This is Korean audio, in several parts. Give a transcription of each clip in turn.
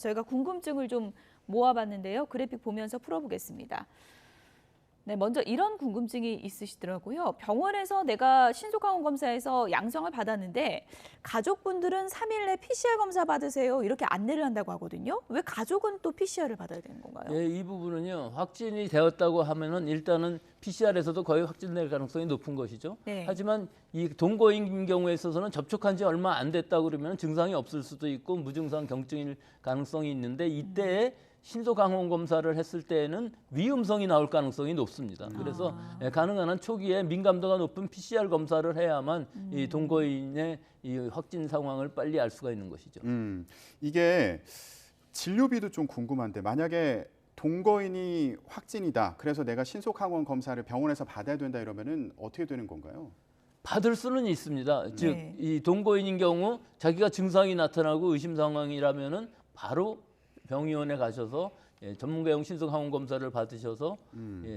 저희가 궁금증을 좀 모아봤는데요. 그래픽 보면서 풀어보겠습니다. 네, 먼저 이런 궁금증이 있으시더라고요. 병원에서 내가 신속항원 검사에서 양성을 받았는데 가족분들은 3일 내 PCR 검사 받으세요. 이렇게 안내를 한다고 하거든요. 왜 가족은 또 PCR을 받아야 되는 건가요? 예, 이 부분은요. 확진이 되었다고 하면은 일단은 PCR에서도 거의 확진될 가능성이 높은 것이죠. 네. 하지만 이 동거인 경우에 있어서는 접촉한 지 얼마 안 됐다고 그러면 증상이 없을 수도 있고 무증상 경증일 가능성이 있는데 이때에 신속항원 검사를 했을 때에는 위음성이 나올 가능성이 높습니다. 그래서 가능한 한 초기에 민감도가 높은 PCR 검사를 해야만 이 동거인의 이 확진 상황을 빨리 알 수가 있는 것이죠. 이게 진료비도 좀 궁금한데 만약에 동거인이 확진이다. 그래서 내가 신속항원 검사를 병원에서 받아야 된다 이러면은 어떻게 되는 건가요? 받을 수는 있습니다. 네. 즉, 이 동거인인 경우 자기가 증상이 나타나고 의심 상황이라면은 바로 병의원에 가셔서 전문가용 신속항원 검사를 받으셔서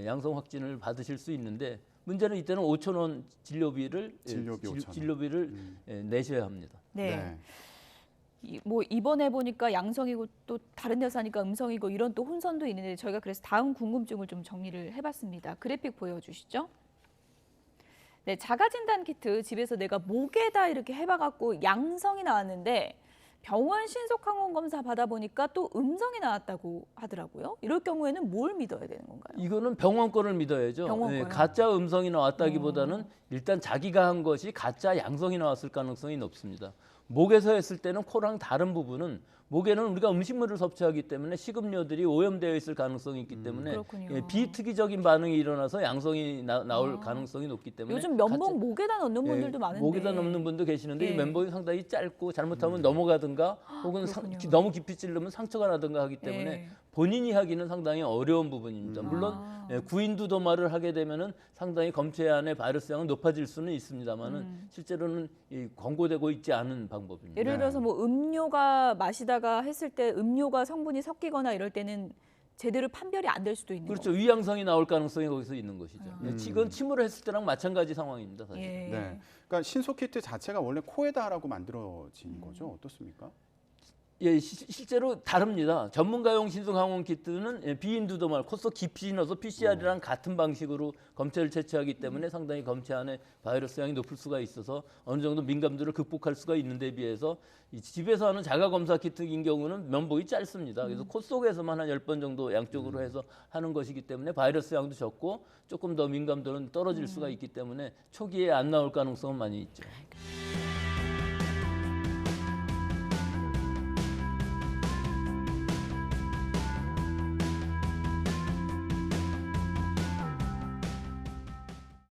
양성 확진을 받으실 수 있는데 문제는 이때는 5,000원 진료비를 5,000원. 내셔야 합니다. 네. 뭐 이번에 보니까 양성이고 또 다른 데서 하니까 음성이고 이런 또 혼선도 있는데 저희가 그래서 다음 궁금증을 좀 정리를 해봤습니다. 그래픽 보여주시죠. 네, 자가진단 키트 집에서 내가 목에다 이렇게 해봐갖고 양성이 나왔는데 병원 신속항원 검사 받아보니까 또 음성이 나왔다고 하더라고요. 이럴 경우에는 뭘 믿어야 되는 건가요? 이거는 병원 거를 믿어야죠. 병원 거요? 가짜 음성이 나왔다기보다는 일단 자기가 한 것이 가짜 양성이 나왔을 가능성이 높습니다. 목에서 했을 때는 코랑 다른 부분은 목에는 우리가 음식물을 섭취하기 때문에 식음료들이 오염되어 있을 가능성이 있기 때문에 비특이적인 반응이 일어나서 양성이 나올 가능성이 높기 때문에 요즘 면봉 목에다 넣는 분들도 많은데 목에다 넣는 분도 계시는데 이 면봉이 상당히 짧고 잘못하면 넘어가든가 혹은 너무 깊이 찌르면 상처가 나든가 하기 때문에 본인이 하기는 상당히 어려운 부분입니다. 물론 구인두 도마를 하게 되면은 상당히 검체 안에 바이러스 양은 높아질 수는 있습니다만은 실제로는 권고되고 있지 않은 방법입니다. 예를 들어서 뭐 음료가 마시다가 했을 때 음료가 성분이 섞이거나 이럴 때는 제대로 판별이 안 될 수도 있는 그렇죠. 거죠. 위양성이 나올 가능성이 거기서 있는 것이죠. 이건 침으로 했을 때랑 마찬가지 상황입니다. 사실. 네. 그러니까 신속키트 자체가 원래 코에다 하라고 만들어진 거죠. 어떻습니까? 예, 실제로 다릅니다. 전문가용 신속항원 키트는 비인두도말 코 속 깊이 넣어서 PCR이랑 같은 방식으로 검체를 채취하기 때문에 상당히 검체 안에 바이러스 양이 높을 수가 있어서 어느 정도 민감도를 극복할 수가 있는 데 비해서 이 집에서 하는 자가검사 키트인 경우는 면봉이 짧습니다. 그래서 코 속에서만 한 10번 정도 양쪽으로 해서 하는 것이기 때문에 바이러스 양도 적고 조금 더 민감도는 떨어질 수가 있기 때문에 초기에 안 나올 가능성은 많이 있죠.